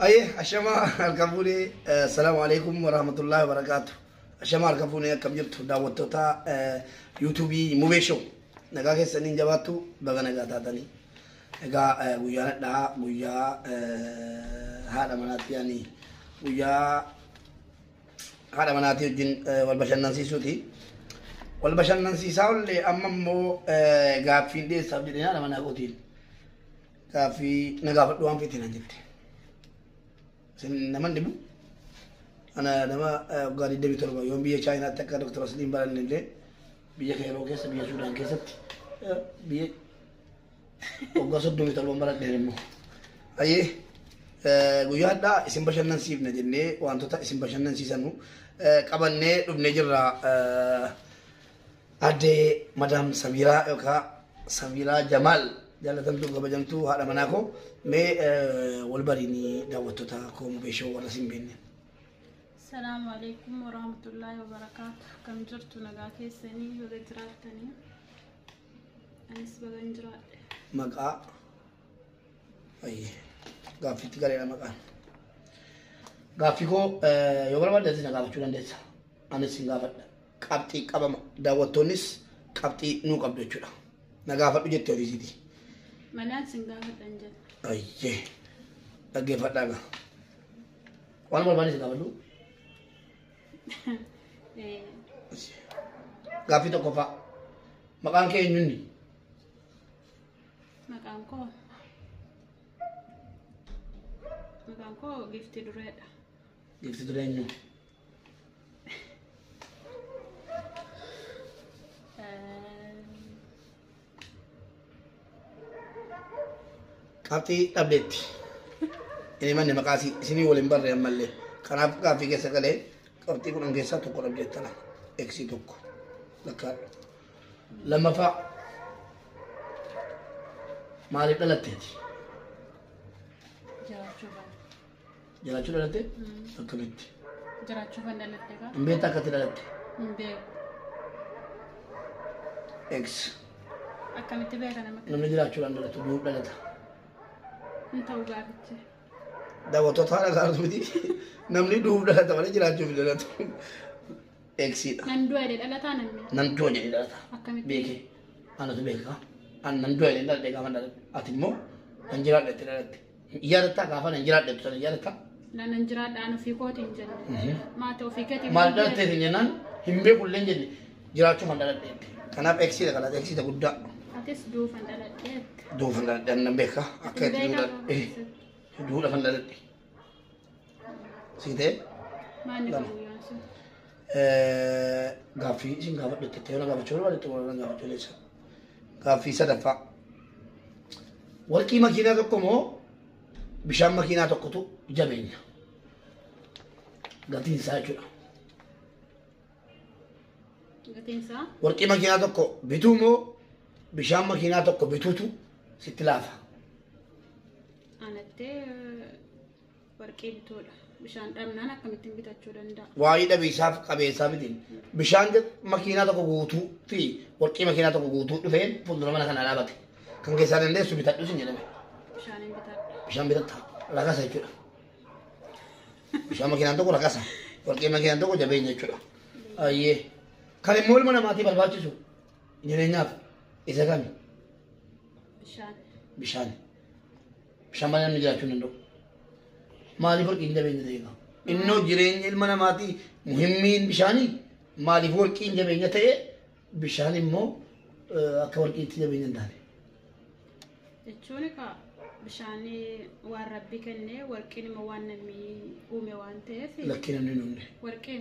أيه الشما الكفوني السلام عليكم ورحمة الله وبركاته الشما الكفوني كم جبت دعوتوتا يوتيوبي موفيشو نجاك سنين جباتو بعنا جاتا تاني نجا ويا دا ويا هذا مناتي يعني ويا هذا مناتي جن والبشر ننسي سوتي والبشر ننسي ساول اللي أمامه قافين دي سبدي هذا منا قوتين قافي نجافت دوام في تنا جبتي نمان دبو أنا نما قاري دبي تربا يوم بيجي شاينا تكا دكتور سليم بالن لله بيجي خيرو كيس بيجي سودان كيس بيجي وقصد دبي تربا مرات دهرمو أيه guyyaa addaa isin bashannansiifna jennee wantoota isin bashannansiisannu qabannee dhufne jirra addee madam Samiraa yookaan Samiraa Jamaal jaalatamtuu kabajamtuu haadha manaa koo mee wal bariinii daawwattoota koo mubeeshoo warra sin beekne. Salaamu alaikum warahmatullahi wabarakatuh. Kam jirtu nagaa keessanii baga jiraattanii anis bagan jiraadhe. Maqaa ayyee. Gaafiitti gareedha maqaan. Gaaffii koo yoo barbaadde na gaafachuu dandeessa. Anis hin gaafadha. Qabxii qabama. Daawwattoonnis qabxii nuu qabdu jechuudha. Na gaafadhu jettee horiisiiti. Manaan sin gaafadhan jedha. Ayyee. Dhaggeeffadhaa gaa. Waan barbaadde si gaafadhu. Gaaffii tokkoffaa. Maqaan kee eenyuuni? Maqaan koo. Maqaan koo Gifti Dureedha. Gifti Duree eenyu? Qabxii dhabdeetti. Inni manni maqaa isinii waliin barree ammallee. Kanaaf gaaffii keessa galee qabxii kudhan keessaa tokko dhabdeettana. Eegsii tokko. Lakkaadha. Lammaffaa maaliif dhalatteeti? Jiraachuu dhalatte? Akkamitti? Jiraachuu kan dhalatte kaa? Hin beektaa akkatti dhalatte? Hin beeku. Eegs. Akkamitti beeka nama? Namni jiraachuudhaan dhalatu du'uuf dhalata. Hin ta'u gaafichi. Daawwattoota haadha isaatu miti. Namni du'uuf dhalata malee jiraachuuf dhalatu. Eegsiidha. Nan du'a jedhee dhalataa namni? Nan du'a jedhee dhalata. Akkamitti? Beekee. Anatu beeka. An nan du'a jedhee dhaladhee gaafa dhalate. Ati immoo nan jiraadhetti dhalatte. Yaadatta gaafa nan jiraadhetti sana yaadatta. Nan jiraadhaan ofii kootiin jenne. Maatii ofii keetiin. Maal dhalatteetiin jennaan hin beekulleen jenne jiraachuu man dhaladheetti. Kanaaf eegsiidha kalaata eegsiidha guddaa. Atis duufan dhaladheetti. Duufan dhaladhee nan beeka. Akka itti duudha kan dhaladhe. Siitee? Maanni kun guyyaan sun? Gaaffii isin gaafadhetti ta'ee na gaafachuu barbaadde xumuraan gaafachuu leessa. Gaaffii sadaffaa. Warqii makiinaa tokko moo bishaan makiinaa tokkotu jabeenya. Gatiin isaa jechuudha. Gatiin isaa? Warqii makiinaa tokko bituu moo bishaan makiinaa tokko bituutu sitti laafa. Anattee warqii bituudha. Bishaan dhabnaan akkamittiin bitachuu danda'a? Waa'ee dhabiisaaf qabeessaa bitiin. Bishaan makiinaa tokko guutuu fi warqii makiinaa tokko guutuu dhufeen fuuldura mana kana dhaabate. Kan keessaa dandeessu bitadhu sin jedhame. Bishaan hin bitadhu. Bishaan bitatta. Rakasa jechuudha. Bishaan makiinaan tokko rakasa. Warqii makiinaan tokko jabeenya jechuudha. Ayyee. Kan immoo ilma namaatii barbaachisu jireenyaaf isa kami? Bishaan. Bishaan. Bishaan malee namni jiraachuu hin danda'u. Maaliif warqiin jabeenya ta'e? Innoo jireenya ilma namaatii muhimmiin bishaanii maaliif warqiin jabeenya ta'e bishaan immoo akka warqiitti jabeenya hin taane. Jechuun egaa bishaan waan rabbi kennee warqiin immoo waan namni uume waan ta'eef. Lakkii namni hin uumne. Warqiin.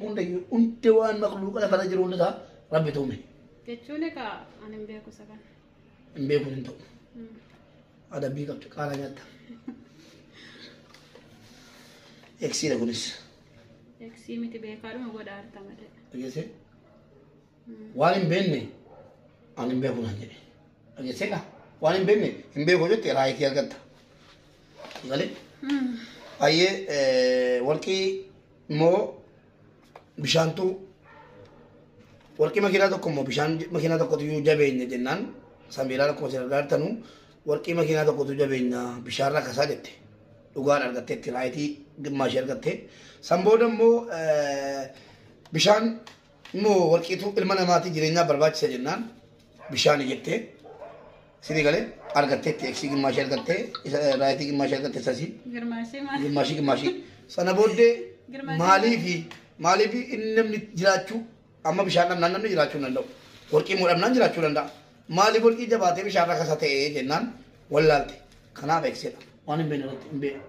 Hundi waan maqluuqa lafarra jiru hunda isaa rabbi uume. Jechuun egaa ani hin beeku isa kana. Hin beeku hin ta'u. Adabbii qabdu qaala nyaatta. Eksiidha kunis. Eksii miti beekaadhuma godha harta malee. Dhageessee? Waan hin beekne ani hin beeku naan jedhe. Dhageesseedha? Waan hin beekne hin beeku jette raayitii argatta. Galee? Ayyee warqii immoo bishaantu warqii makiinaa tokko immoo bishaan makiinaa tokkotu iyyuu jabeenya jennaan Samiraa akkuma isin argaa jirtanu warqii makiinaa tokkotu jabeenya bishaarra kasaa jette dhugaan argatteetti raayitii gimmaashii argattee san booda immoo bishaan immoo warqiitu ilma namaatii jireenyaa barbaachisa jennaan bishaan jettee sidii galee argatteetti eegsii gimmaashii argattee raayitii gimmaashii argattee sasii gimmaashii sana booddee maaliif inni namni jiraachuu amma bishaan dhabnaan namni jiraachuu hin danda'u warqii immoo dhabnaan jiraachuu danda'a maaliif warqii jabaatee bishaarra kasa ta'ee jennaan wallaalte kanaaf eegseedha waan hin beekne irratti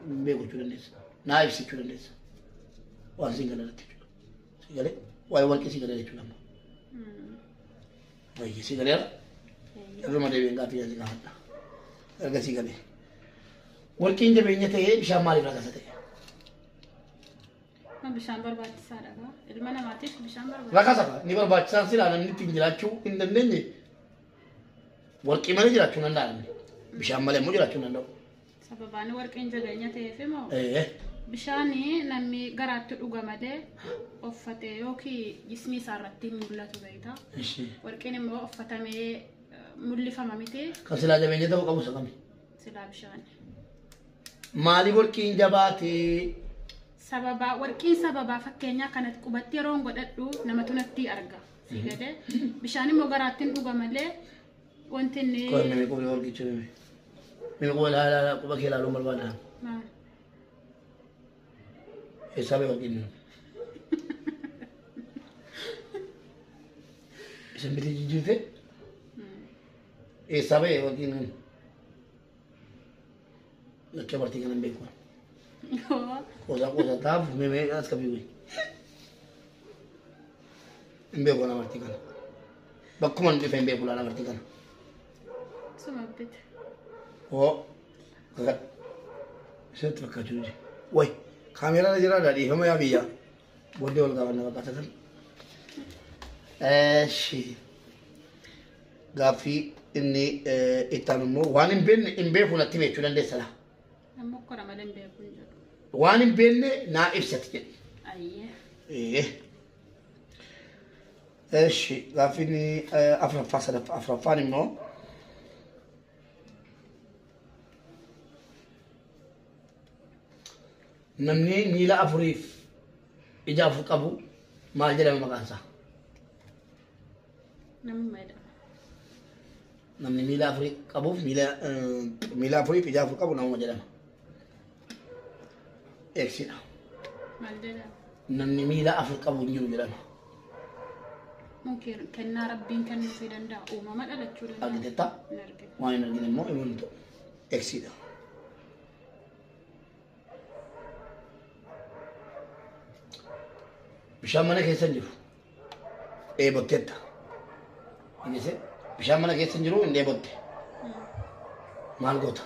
hin beekuu dandeessa naa ibsachuu dandeessa waan siin gala irratti jechuudha si galee waa'ee warqii si galee jechuudha amma waa'ee si galee irruma deebiin gaaffii asii gaafadha erga si galee warqiin jabeenya ta'ee bishaan maaliif rakasa ta'e bishaan barbaachisaadha ilma namaatiif bishaan rakasa ni barbaachisaan silaa namni ittiin jiraachuu hin dandeenye warqii malee jiraachuu hin danda'an bishaan malee immoo jiraachuu hin danda'u sababaan warqiin jabeenya ta'eef immoo bishaan namni garaatti dhuga malee uffatee yookiin jismii isaa irratti mul'atu beekta warqiin immoo uffatamee mul'ifama miti kan silaa jabeenya ta'uu qabu isa kami silaa bishaan maaliif warqiin jabaatee sababa warqiin sababa fakkeenyaa kanatti qubatti yeroo godhadhu namatu natti arga sigade bishaan immoo garaatti dhuga malee wanti inni koy mimi ko warqii chumi mimi ko la quba ke la lo malbada sabe warqiin sembiti jijite sabe warqiin lakke barti kan beeku cosa taaf meme as kabiwi imbe ko na marti kana bakkuma ndife imbe ko na marti kana sumabbit kaga set fakkachuji way kamera na jira dadi fama ya biya bodde wal gawan na bakata tan shi gafi inni itanumo wanin ben imbe ko na tibe chulan de sala ammo ko na malen be kunjo وانا بيني نائب ستجد ايه ايش غافيني افرفاني مو نمني نيلا افريف اجافو قبو ما جرى مكانسا نمني نيلا افريف قبو ميلا افريف اجافو قبو نمو جرى اكسينا نمني ميلا افريقيا بنيو جلنا ممكن كنا ربين كانوا في دندا وما ما قالت شو دندا اقدتا وين نرجع مو يمنتو اكسينا بشام منا كيسنجرو اي بوتيتا يجي بشام منا كيسنجرو اندي بوتي مالغوتا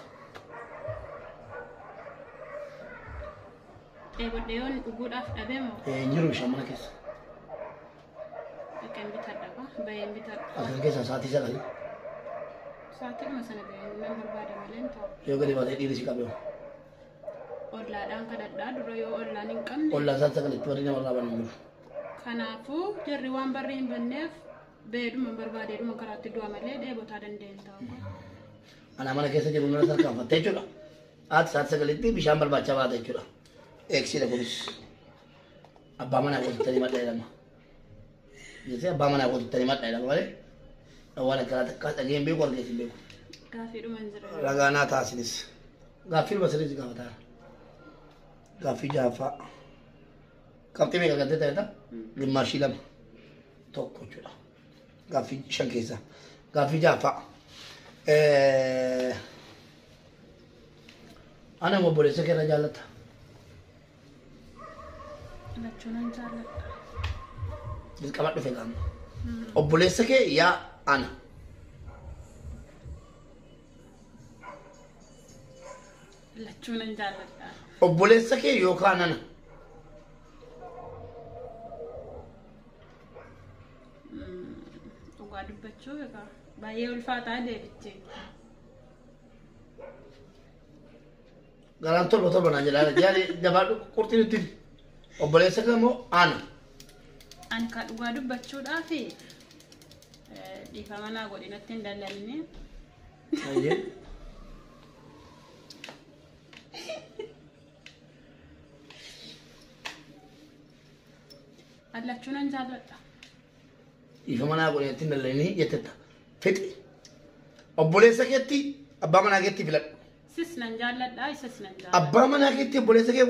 Deon uguudhaaf dhabeemo. Jiru shamana keessa. Kan bitadha baay'een bitadha. Akan keessa sa'aatii sagal. Sa'aatii sana baay'een nan barbaada malee ta'u. Yoo gadi baatee dhiirri si qabee. Ollaadhaan kadhadhaa dura yoo ollaan hin qabne. Ollaan sa'aatii sagalitti warri nama raaban jiru. Kanaafuu jarri waan barri hin banneef beeduma barbaadeeduma karaatti du'a malee dheebotaa dandeenye ta'u. Ana mana keessa jiru mana sarkaanfattee jechuudha. Ati sa'aatii sagalitti bishaan barbaachaa baata jechuudha. Eksi la kunis abba mana ko tani madda ilama yese abba mana ko tani madda ilama wale wala ka ta gembe ko ge simbe ko gafiru manzira ragana ta sinis gafiru basiri ga mata gafi jafa kapte me ga gadda ta limashi lam tokko chula gafi shankesa gafi jafa ana mo bole se ke rajalata lachunan jaalladha. Dirqamadhu fedhan. Obboleessa kee yaa ana. Lachunan jaalladha. Obboleessa kee yookaan ana. Dhugaa dubbachuu egaa baay'ee ulfaataa deebichee. Garaan torba naan jedhaa yaani jabaadhu qurxii nutti obboleessa kee immoo ana. Ani kan dhugaa dubbachuudhaaf dhiifama naa godhinatti hin dallanne. lachuun an jaalladha. Ifa manaa godheetti dallanii jettetta. Fixi. Obboleessa keetti abbaa manaa keetti filadhu. Sis nan jaalladha isas nan jaalladha. Abbaa manaa keetti obboleessa kee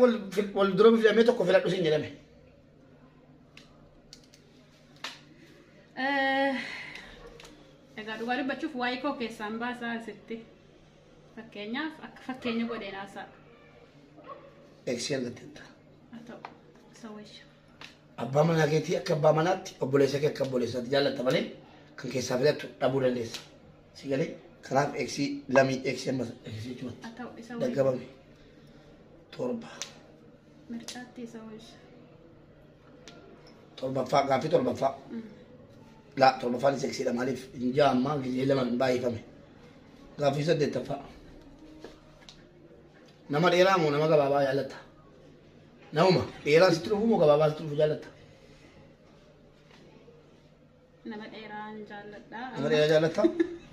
wal dura filamee tokko filadhu siin jedhame. Egaa dhugaa dubbachuuf waa'ee koo keessaan baasaa asitti. Fakkeenyaaf akka fakkeenya godheen haasa'a. Eegsii argattetta. Haa ta'u isa wayya. Abbaa manaa keetii akka abbaa manaatti obboleessa kee akka obboleessaatti jaallatta malee kan keessaa filattu dhabuu dandeessa. Si galee kanaaf eegsii lamii eegsii ammas eegsii jechuudha. Haa ta'u isa wayya. Daggabame. Torba. Mircaatti isa wayya. Torbaffaa gaaffii torbaffaa. La torbaffaan eegsiidha maaliif injaa ammaa gizee lama baay'ifame. Gaaffii saddeettaffaa. Nama dheeraa moo nama gabaabaa jaallatta? Namuma dheeraa sitti dhufu moo gabaabaa sitti dhufu jaallatta? Nama dheeraa jaalladha. Nama dheeraa jaallatta?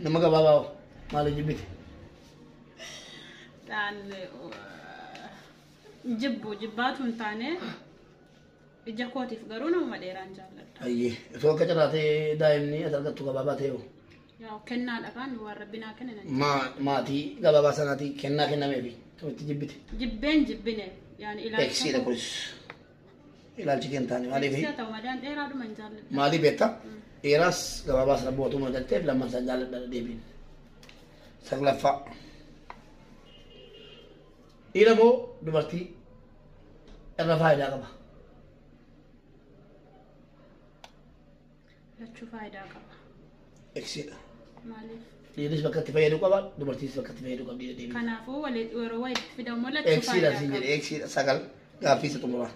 Nama gabaabaa maaliif jibbite? Dhaan jibbaatu hin taane ija kootiif garuu nama dheeraa jaalladha. Ayyee osoo akka ciraatee daa'imni as argattu gabaabaa ta'e hoo? Yaa kennaadha kan waan rabbinaa kennan. Maatii gabaabaa sanaatii kennaa kennameefi kamitti jibbite? Jibbeen jibbine yaani ilaalcha. Eegsiidha kunis ilaalchi kee hin taane maaliif? Eegsiidha ta'u madaan dheeraadhuma hin jaalladha. Maaliif beektaa? Dheeraas gabaabaas rabbootuu mudatteef lamman isaan jaalladha deebiin. Saglaffaa. Dhiira moo dubartii irra faayidaa qaba? Lachuu faayidaa qaba. Eegsiidha. Maaliif? Dhiirris bakka itti fayyaduu qaba, dubartiis bakka itti fayyaduu qabdi deebiin. Kanaafuu yeroo walitti fidamu lachuu Eegsiidha faayidaa siin qaba. jedhe eegsiidha sagal gaaffii isa xumuraa.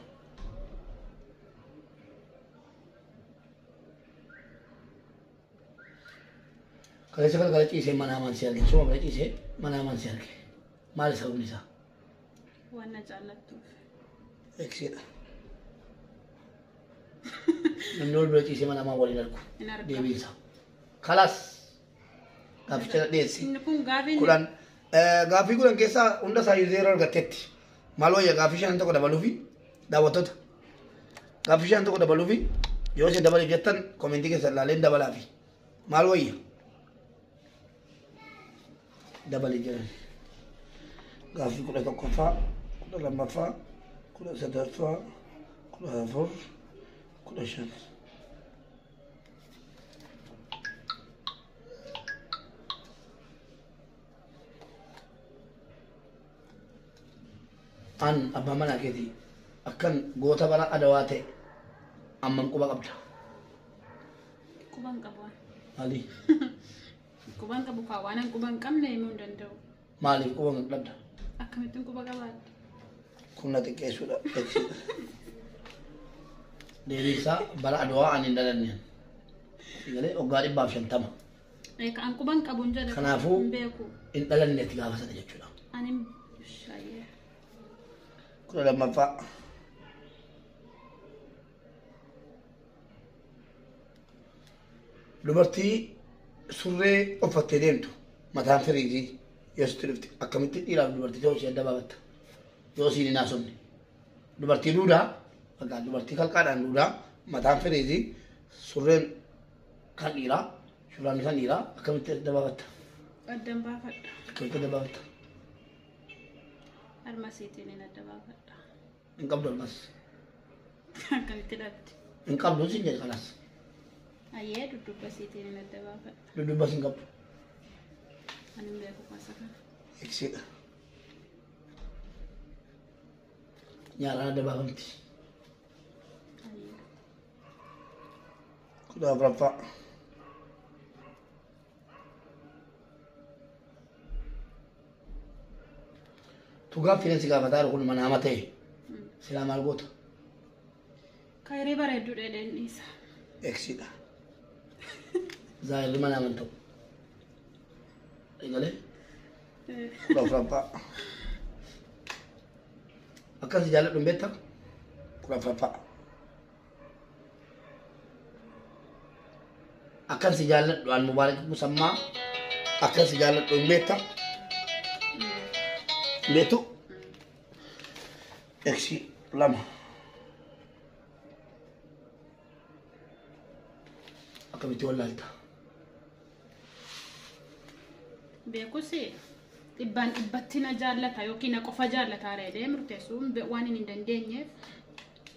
Kaleessa galgala ciisee mana amaan si arge, suma bira ciisee mana amaan si arge. Maali sababni isaa? Waan na jaallattuuf. Eegsiidha. Namni ol bira ciisee mana amaan waliin argu. Hin argamu. Deebiinsa. Kalaas gaafficha dhiyeessi. Inni kun gaafiin Gaaffii kudhan keessaa hunda isaa zeeroo argatteetti. Maal wayya gaaffii shan tokko dabaluufi daawwattoota. Gaaffii shan tokko dabaluufi yoo isin dabaleef jettan koomentii keessa ilaaleen dabalaafi. Maal wayya? Dabalee jiran. Gaaffii kudha tokkoffaa, kudha lammaffaa, kudha sadaffaa, kudha afur, kudha shan. An abbaa manaa keetii akkan goota bara adawaa ta'e amman quba qabda. quban qabu. Maali? Quban qabu kaa waan an quban qabne himuu hin danda'u. Maaliif quba kan qabda? Akkamittiin quba qabaadha? Kun na xiqqeessuudha. Deebiisaa bara adawaa ani hin dhalanneen. Galee waggaa 150. Kan quban qabu hin jedhamu. Kanaafuu hin beeku. hin dhalanneetti gaafa sana jechuudha. Ani shaayee. Kudha lammaffaa. Dubartii surree uffattee deemtu mataan firiizii yoo sitti dhufte akkamitti dhiiraaf dubartii ta'uu ishee adda baafatta yoo siin hin haasofne. Dubartii duudaa fakkaata dubartii kalqaadhaan duudaa mataan firiizii surreen kan dhiiraa shurraanni kan dhiiraa akkamitti adda baafatta? Addan baafadha. Akkamitti adda baafatta? Harmasiitiin hin adda baafadha. Hin qabdu ammas. Akkamitti dhabdi? Hin qabdu siin jedhe kanaas. Ayyee duddubbasiitiin hin adda baafadha. Duddubbas hin qabdu. Ani hin beeku kuasa kana. Eegsiidha. Nyaaraan adda baafamti. Ayyee. Kudha afuraffaa. Tugaaf fiinsi gaafataa jiru kun manaama ta'e silaa maal goota? Kaayiree bareedduu dheedheen dhiisa. Eegsiidha. Zaayirri manaaman ta'u. Eegalee? Kudha afuraffaa. Akkan si jaalladhu hin beektaa? Kudha afuraffaa. Akkan si jaalladhu aan mubaarak musammaa akkan si jaalladhu hin beektaa? Beektu? Eegsii lama. akkamitti wallaalta beekusi dhibbaan dhibbatti na jaallata yookiin na qofa jaallata reedee murteessuun waan hin dandeenyeef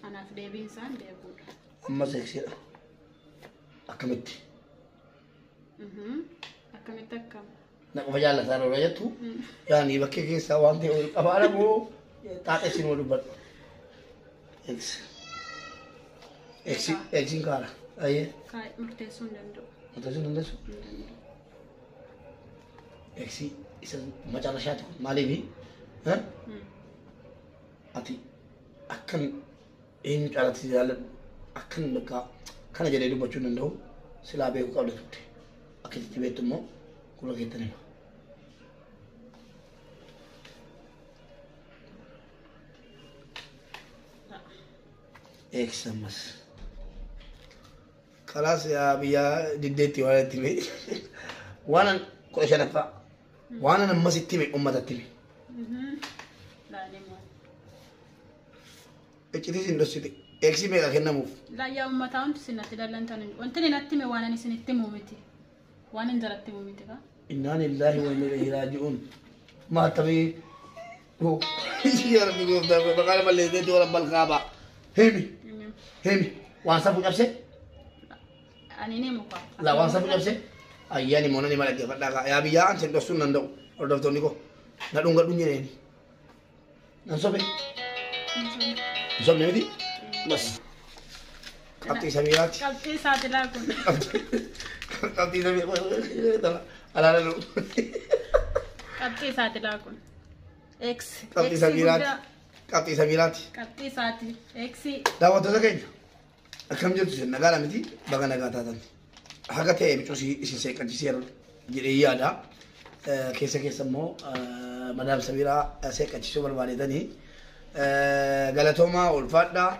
anaaf deebiin isaan beekuudha. Amma seksiidha. Akkamitti? Akkamitti akkam? Na qofa jaallata roora jettu yaani bakkee keessaa waan ta'e ol qabaadha moo xaaxessin wal dubbadhu. Eksiin kaara. Ayyee. Murteessuu hin danda'u. Murteessuu hin dandeessu? Eksi isa macarrashaati kun maaliifi? Ati akkan eenyu caalatti jaalladhu akkan bakka kana jedhee dubbachuu hin danda'u silaa beekuu qabda turte. Akkasitti beektu immoo gurra keettani hima. Eksamas. Kalaas yaa biyyaa diddeetti waan itti hime. Waanan kudha shanaffaa. Waanan ammas itti hime uummatatti hime. Iccitii sin dhossite. Eeksii meeqa kennamuuf? Laayyaa uummataa hundi sinatti dallantan wanti inni natti hime waan ani isinitti muumiti. Waan hin jalatti muumiti kaa? Innaa lillaahi wa inna ilaihi raaji'uun. Maatamii. Yaa rabbi gooftaa maqaan balleessiteetti wala balqaabaa. Himi. Himi. Waan safu cabse? Ani ni muka. La waan safu cabse? Ayyaani moona ni mala geeffadhaa yaa biyyaa an sin dhossuun danda'u. Hordoftoonni koo. Na dhunga dhunyineeni. Nan sobe. Sobne miti? Bas. Qabxii Samiiraati. Qabxii saaxilaa kun. Qabxii Samiiraati. Alaalalu. Qabxii saaxilaa kun. X. Qabxii Samiiraati. Qabxii Samiiraati. Qabxii saati. X. Daawwattoota keenya. Akkam jirtu isin nagaadha miti baga nagaa taatan. Haga ta'e bicuu isin seeqqachiiseera jedhee yaada. Keessa immoo madaam Samiiraa seeqqachiisuu barbaadeetanii. Galatoomaa ulfaadhaa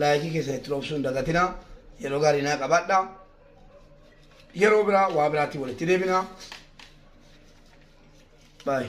laayikii keessa itti roobsuun dagatina yeroo gaarii naa qabaadhaa yeroo biraa waa biraatti walitti deebinaa. Bye.